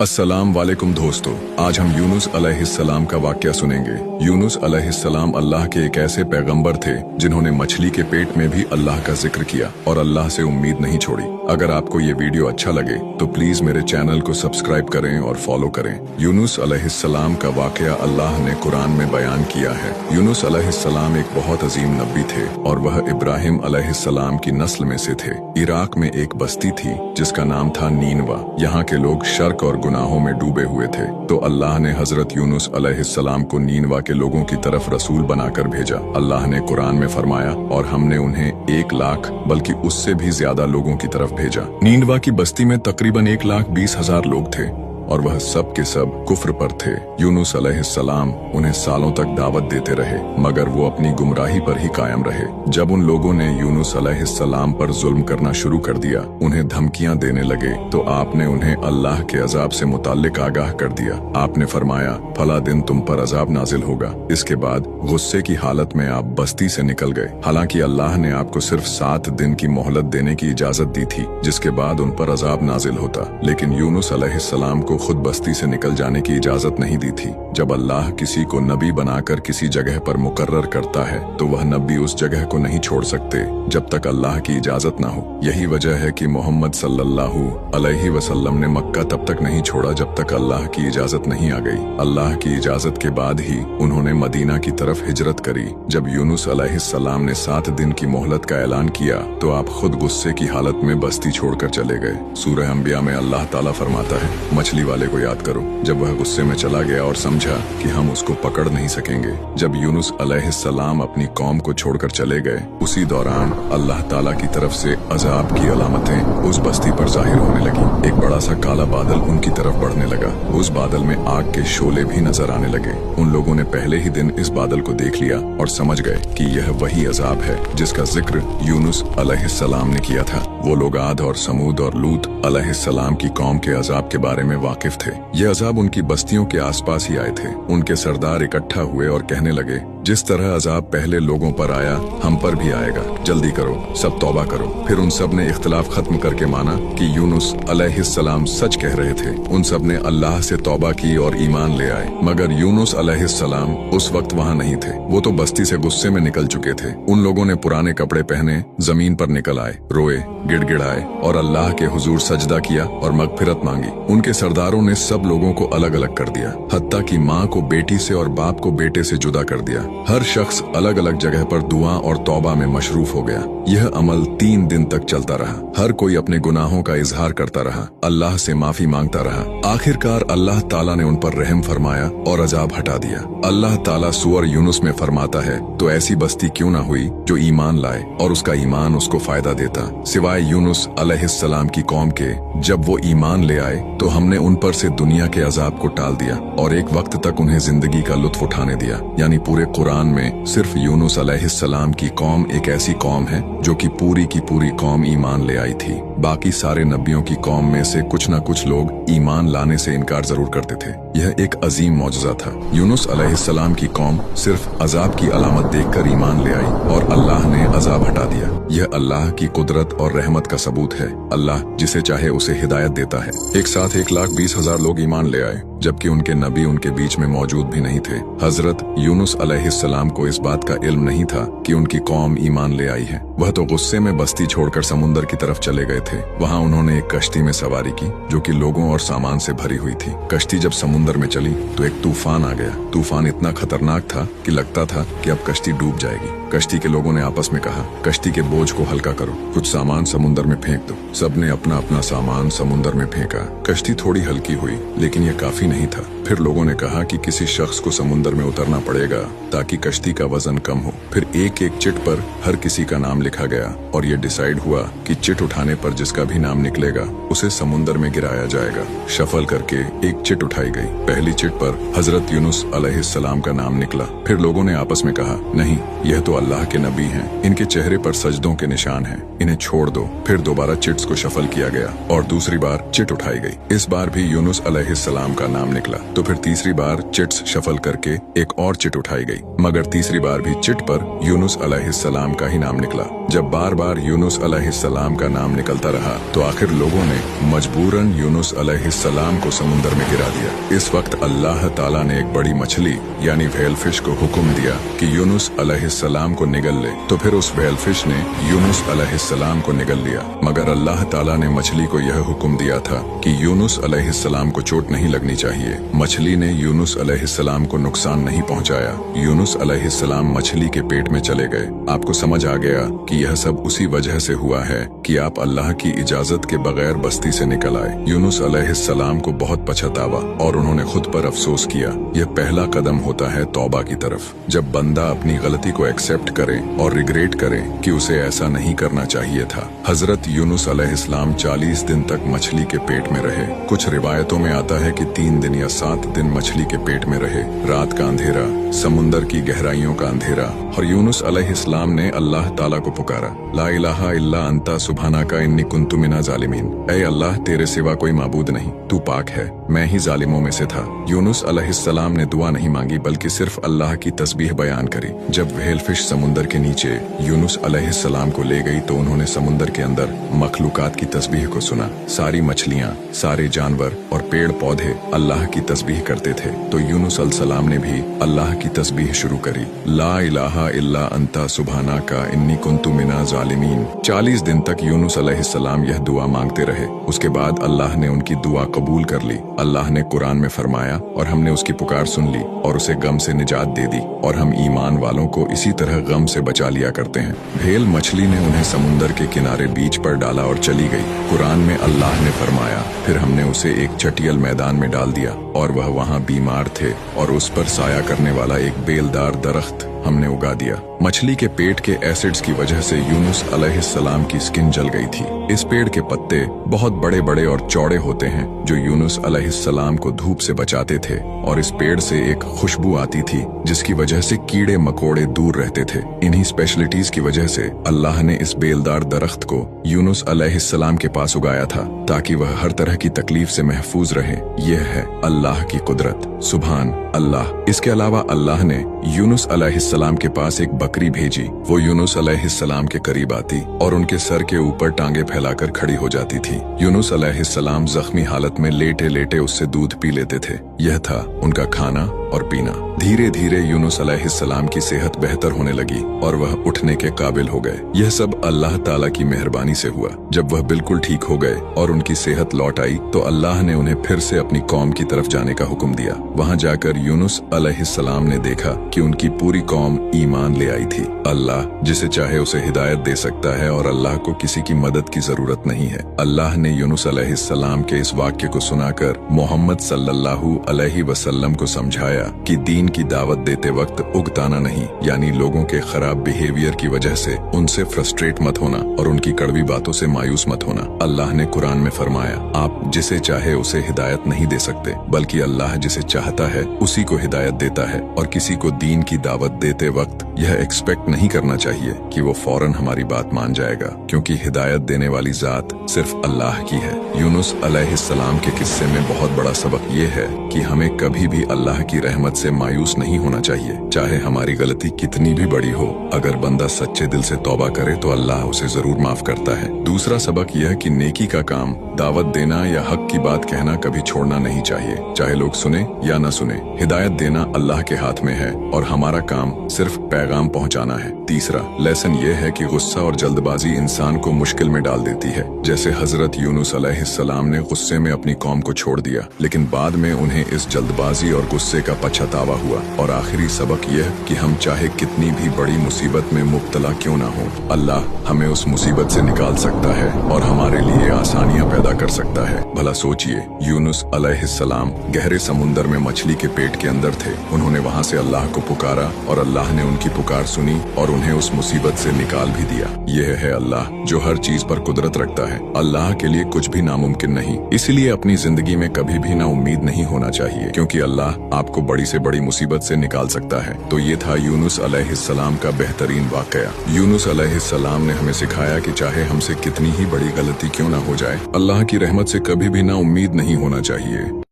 अस्सलाम वालेकुम दोस्तों, आज हम यूनुस अलैहिस्सलाम का वाक़या सुनेंगे। यूनुस अलैहिस्सलाम अल्लाह के एक ऐसे पैगंबर थे जिन्होंने मछली के पेट में भी अल्लाह का जिक्र किया और अल्लाह से उम्मीद नहीं छोड़ी। अगर आपको ये वीडियो अच्छा लगे तो प्लीज मेरे चैनल को सब्सक्राइब करें और फॉलो करें। यूनुस अलैहिस्सलाम का वाक़या अल्लाह ने कुरान में बयान किया है। यूनुस अलैहिस्सलाम एक बहुत अजीम नबी थे और वह इब्राहिम अलैहिस्सलाम की नस्ल में से थे। इराक में एक बस्ती थी जिसका नाम था नीनवा। यहाँ के लोग शर्क और गुनाहों में डूबे हुए थे, तो अल्लाह ने हजरत यूनुस अलैहिस्सलाम को नीनवा के लोगों की तरफ रसूल बनाकर भेजा। अल्लाह ने कुरान में फरमाया, और हमने उन्हें 1 लाख बल्कि उससे भी ज्यादा लोगों की तरफ भेजा। नीनवा की बस्ती में तकरीबन 1,20,000 लोग थे और वह सब के सब कुफ्र पर थे। यूनुस अलैहिस्सलाम उन्हें सालों तक दावत देते रहे, मगर वो अपनी गुमराही पर ही कायम रहे। जब उन लोगों ने यूनुस अलैहिस्सलाम पर जुल्म करना शुरू कर दिया, उन्हें धमकियां देने लगे, तो आपने उन्हें अल्लाह के अजाब से मुताल्लिक आगाह कर दिया। आपने फरमाया, फला दिन तुम पर अजाब नाजिल होगा। इसके बाद गुस्से की हालत में आप बस्ती से निकल गए। हालांकि अल्लाह ने आपको सिर्फ 7 दिन की मोहलत देने की इजाजत दी थी, जिसके बाद उन पर अजाब नाजिल होता, लेकिन यूनुस अलैहिस्सलाम को खुद बस्ती से निकल जाने की इजाजत नहीं दी थी। जब अल्लाह किसी को नबी बनाकर किसी जगह पर मुकर्रर करता है तो वह नबी उस जगह को नहीं छोड़ सकते जब तक अल्लाह की इजाजत ना हो। यही वजह है कि मोहम्मद सल्लल्लाहु अलैहि वसल्लम ने मक्का तब तक नहीं छोड़ा जब तक अल्लाह की इजाजत नहीं आ गई। अल्लाह की इजाजत के बाद ही उन्होंने मदीना की तरफ हिजरत करी। जब यूनुस अलैहिस्सलाम ने 7 दिन की मोहलत का ऐलान किया तो आप खुद गुस्से की हालत में बस्ती छोड़कर चले गए। सूरह अंबिया में अल्लाह ताला फरमाता है, मछली वाले को याद करो जब वह गुस्से में चला गया और समझा कि हम उसको पकड़ नहीं सकेंगे। जब यूनुस अलैहिस्सलाम अपनी कौम को छोड़कर चले गए, उसी दौरान अल्लाह ताला की तरफ से अजाब की अलामतें उस बस्ती पर जाहिर होने लगी। एक बड़ा सा काला बादल उनकी तरफ बढ़ने लगा। उस बादल में आग के शोले भी नजर आने लगे। उन लोगों ने पहले ही दिन इस बादल को देख लिया और समझ गए कि यह वही अजाब है जिसका जिक्र यूनुस अलैहिस्सलाम ने किया था। वो लोग आद और समूद और लूत अलैहिस्सलाम की कौम के अजाब के बारे में वाकिफ थे। ये अजाब उनकी बस्तियों के आसपास ही आए थे। उनके सरदार इकट्ठा हुए और कहने लगे, जिस तरह अजाब पहले लोगों पर आया हम पर भी आएगा, जल्दी करो, सब तौबा करो। फिर उन सब ने इख्तिलाफ खत्म करके माना कि यूनुस अलैहिस्सलाम सच कह रहे थे। उन सब ने अल्लाह से तौबा की और ईमान ले आए। मगर यूनुस अलैहिस्सलाम उस वक्त वहाँ नहीं थे। वो तो बस्ती से गुस्से में निकल चुके थे। उन लोगों ने पुराने कपड़े पहने जमीन पर निकल आए, रोए, गिड़गिड़ाए और अल्लाह के हुजूर सजदा किया और मगफिरत मांगी। उनके सरदारों ने सब लोगों को अलग अलग कर दिया, हत्ता कि माँ को बेटी से और बाप को बेटे से जुदा कर दिया। हर शख्स अलग अलग जगह पर दुआ और तौबा में मशरूफ हो गया। यह अमल 3 दिन तक चलता रहा। हर कोई अपने गुनाहों का इजहार करता रहा, अल्लाह से माफी मांगता रहा। आखिरकार अल्लाह ताला ने उन पर रहम फरमाया और अजाब हटा दिया। अल्लाह ताला सूअर यूनुस में फरमाता है, तो ऐसी बस्ती क्यों ना हुई जो ईमान लाए और उसका ईमान उसको फायदा देता, सिवाय यूनुस अलैहिस्सलाम की कौम के। जब वो ईमान ले आए तो हमने उन पर से दुनिया के अजाब को टाल दिया और एक वक्त तक उन्हें जिंदगी का लुत्फ उठाने दिया। यानी पूरे कुरान में सिर्फ यूनुस अलैहिस्सलाम की कौम एक ऐसी कौम है जो कि पूरी कौम ईमान ले आई थी। बाकी सारे नबियों की कौम में से कुछ न कुछ लोग ईमान लाने से इनकार जरूर करते थे। यह एक अजीम मौजज़ा था। यूनुस अलैहिस्सलाम की कौम सिर्फ अजाब की अलामत देखकर ईमान ले आई और अल्लाह ने अजाब हटा दिया। यह अल्लाह की कुदरत और रहमत का सबूत है। अल्लाह जिसे चाहे उसे हिदायत देता है। एक साथ 1,20,000 लोग ईमान ले आए, जबकि उनके नबी उनके बीच में मौजूद भी नहीं थे। हजरत यूनुस अलैहिस्सलाम को इस बात का इल्म नहीं था कि उनकी कौम ईमान ले आई है। वह तो गुस्से में बस्ती छोड़कर समुंदर की तरफ चले गए थे। वहाँ उन्होंने एक कश्ती में सवारी की जो कि लोगों और सामान से भरी हुई थी। कश्ती जब समुंदर में चली तो एक तूफान आ गया। तूफान इतना खतरनाक था कि लगता था कि अब कश्ती डूब जाएगी। कश्ती के लोगों ने आपस में कहा, कश्ती के बोझ को हल्का करो, कुछ सामान समुंदर में फेंक दो। सबने अपना अपना सामान समुंदर में फेंका। कश्ती थोड़ी हल्की हुई, लेकिन यह काफी नहीं था। फिर लोगों ने कहा कि किसी शख्स को समुंदर में उतरना पड़ेगा ताकि कश्ती का वजन कम हो। फिर एक एक चिट पर हर किसी का नाम लिखा गया और ये डिसाइड हुआ कि चिट उठाने पर जिसका भी नाम निकलेगा उसे समुंदर में गिराया जाएगा। शफल करके एक चिट उठाई गई। पहली चिट पर हजरत यूनुस अलैहिस्सलाम का नाम निकला। फिर लोगों ने आपस में कहा, नहीं, यह तो अल्लाह के नबी हैं, इनके चेहरे पर सजदों के निशान हैं, इन्हें छोड़ दो। फिर दोबारा चिट्स को शफल किया गया और दूसरी बार चिट उठाई गई। इस बार भी यूनुस अलैहिस्सलाम का नाम निकला। तो फिर तीसरी बार चिट्स शफल करके एक और चिट उठाई गई, मगर तीसरी बार भी चिट पर यूनुस अलैहिस्सलाम का ही नाम निकला। जब बार बार यूनुस अलैहिस्सलाम का नाम निकलता रहा तो आखिर लोगों ने मजबूरन यूनुस अलैहिस्सलाम को समुंदर में गिरा दिया। इस वक्त अल्लाह ताला ने एक बड़ी मछली यानी व्हेल फिश को हुक्म दिया कि यूनुस अलैहिस्सलाम को निगल ले, तो फिर उस व्हेल फिश ने यूनुस अलैहिस्सलाम को निगल लिया। मगर अल्लाह ताला ने मछली को यह हुक्म दिया था कि यूनुस अलैहिस्सलाम को चोट नहीं लगनी चाहिए। मछली ने यूनुस अलैहिस्सलाम को नुकसान नहीं पहुंचाया। यूनुस अलैहिस्सलाम मछली के पेट में चले गए। आपको समझ आ गया कि यह सब उसी वजह से हुआ है कि आप अल्लाह की इजाजत के बगैर बस्ती से निकल आए। यूनुस अलैहिस्सलाम को बहुत पछतावा और उन्होंने खुद पर अफसोस किया। यह पहला कदम होता है तौबा की तरफ। जब बंदा अपनी गलती को एक्सेप्ट करे और रिग्रेट करे कि उसे ऐसा नहीं करना चाहिए था। हजरत यूनुस अलैहिस्सलाम 40 दिन तक मछली के पेट में रहे। कुछ रिवायतों में आता है कि 3 दिन या 7 दिन मछली के पेट में रहे। रात का अंधेरा, समुंदर की गहराइयों का अंधेरा, और यूनुस अलैहिस्सलाम ने अल्लाह ताला को पुकारा, ला इलाहा इल्ला अंता सुब्हानका इन्नी कुन्तु मिना जालिमीन। ऐ अल्लाह, तेरे सिवा कोई माबूद नहीं, तू पाक है, मैं ही जालिमों में से था। यूनुस अलैहिस्सलाम ने दुआ नहीं मांगी बल्कि सिर्फ अल्लाह की तस्बीह बयान करी। जब व्हेल फिश समुंदर के नीचे यूनुस अलैहिस्सलाम को ले गई तो उन्होंने समुंदर के अंदर मखलूकात की तस्बीह को सुना। सारी मछलियाँ, सारे जानवर और पेड़ पौधे अल्लाह की तस्बीह करते थे। तो यूनुस अलैहिस्सलाम ने भी अल्लाह की तस्बीह शुरू करी, ला इलाहा इल्ला अंता सुब्हानका इन्नी कुन्तु मिना जालिमीन। 40 दिन तक यूनुस अलैहिस्सलाम यह दुआ मांगते रहे। उसके बाद अल्लाह ने उनकी दुआ कबूल कर ली। अल्लाह ने कुरान में फरमाया, और हमने उसकी पुकार सुन ली और उसे गम से निजात दे दी, और हम ईमान वालों को इसी तरह गम से बचा लिया करते हैं। व्हेल मछली ने उन्हें समुंदर के किनारे बीच पर डाला और चली गई। कुरान में अल्लाह ने फरमाया, फिर हमने उसे एक चटियल मैदान में डाल दिया और वह वहाँ बीमार थे, और उस पर साया करने वाला एक बेलदार दरख्त हमने उगा दिया। मछली के पेट के एसिड्स की वजह से यूनुस अलैहिस्सलाम की स्किन जल गई थी। इस पेड़ के पत्ते बहुत बड़े बड़े और चौड़े होते हैं जो यूनुस अलैहिस्सलाम को धूप से बचाते थे, और इस पेड़ से एक खुशबू आती थी जिसकी वजह से कीड़े मकोड़े दूर रहते थे। इन्हीं स्पेशलिटीज की वजह से अल्लाह ने इस बेलदार दरख्त को यूनुस अलैहिस्सलाम के पास उगाया था ताकि वह हर तरह की तकलीफ से महफूज रहे। यह है अल्लाह की कुदरत। सुभान अल्लाह। इसके अलावा अल्लाह ने यूनुस अलैहिस्सलाम के पास एक बकरी भेजी। वो यूनुस अलैहिस्सलाम के करीब आती और उनके सर के ऊपर टांगे फैलाकर खड़ी हो जाती थी। यूनुस अलैहिस्सलाम जख्मी हालत में लेटे लेटे उससे दूध पी लेते थे। यह था उनका खाना और पीना। धीरे धीरे यूनुस अलैहिस्सलाम की सेहत बेहतर होने लगी और वह उठने के काबिल हो गए। यह सब अल्लाह ताला की मेहरबानी से हुआ। जब वह बिल्कुल ठीक हो गए और उनकी सेहत लौट आई तो अल्लाह ने उन्हें फिर से अपनी कौम की तरफ जाने का हुक्म दिया। वहां जाकर यूनुस अलैहिस्सलाम ने देखा कि उनकी पूरी कौम ईमान ले आई थी। अल्लाह जिसे चाहे उसे हिदायत दे सकता है और अल्लाह को किसी की मदद की जरूरत नहीं है। अल्लाह ने यूनुस अलैहिस्सलाम के इस वाक्य को सुनाकर मोहम्मद सल्लल्लाहु अलैहि वसल्लम को समझाया कि दीन की दावत देते वक्त उगताना नहीं, यानी लोगों के खराब बिहेवियर की वजह से उनसे फ्रस्ट्रेट मत होना और उनकी कड़वी बातों से मायूस मत होना। अल्लाह ने कुरान में फरमाया, आप जिसे चाहे उसे हिदायत नहीं दे सकते, बल्कि अल्लाह जिसे चाहता है उसी को हिदायत देता है। और किसी को दीन की दावत देते वक्त यह एक्सपेक्ट नहीं करना चाहिए कि वो फौरन हमारी बात मान जाएगा, क्योंकि हिदायत देने वाली जात सिर्फ अल्लाह की है। यूनुस अलैहिस्सलाम के किस्से में बहुत बड़ा सबक ये है कि हमें कभी भी अल्लाह की रहमत से मायूस नहीं होना चाहिए, चाहे हमारी गलती कितनी भी बड़ी हो। अगर बंदा सच्चे दिल से तौबा करे तो अल्लाह उसे जरूर माफ करता है। दूसरा सबक यह कि नेकी का काम, दावत देना या हक की बात कहना कभी छोड़ना नहीं चाहिए, चाहे लोग सुने या न सुने। हिदायत देना अल्लाह के हाथ में है और हमारा काम सिर्फ पैगाम पहुंचाना है। तीसरा लेसन यह है कि गुस्सा और जल्दबाजी इंसान को मुश्किल में डाल देती है। जैसे हजरत यूनुस अलैहिस्सलाम ने गुस्से में अपनी कौम को छोड़ दिया, लेकिन बाद में उन्हें इस जल्दबाजी और गुस्से का पछतावा हुआ। और आखिरी सबक यह कि हम चाहे कितनी भी बड़ी मुसीबत में मुब्तला क्यों ना हो, अल्लाह हमें उस मुसीबत से निकाल सकता है और हमारे लिए आसानियां पैदा कर सकता है। भला सोचिए, यूनुस अलैहिस्सलाम गहरे समुंदर में मछली के पेट के अंदर थे। उन्होंने वहां से अल्लाह को पुकारा और अल्लाह ने उनकी पुकार सुनी और उन्हें उस मुसीबत से निकाल भी दिया। यह है अल्लाह जो हर चीज पर कुदरत रखता है। अल्लाह के लिए कुछ भी नामुमकिन नहीं। इसलिए अपनी जिंदगी में कभी भी ना उम्मीद नहीं होना चाहिए, क्योंकि अल्लाह आपको बड़ी से बड़ी मुसीबत से निकाल सकता है। तो ये था यूनुस अलैहिस्सलाम का बेहतरीन वाकया। यूनुस अलैहिस्सलाम ने हमें सिखाया कि चाहे हमसे कितनी ही बड़ी गलती क्यों ना हो जाए, अल्लाह की रहमत से कभी भी ना उम्मीद नहीं होना चाहिए।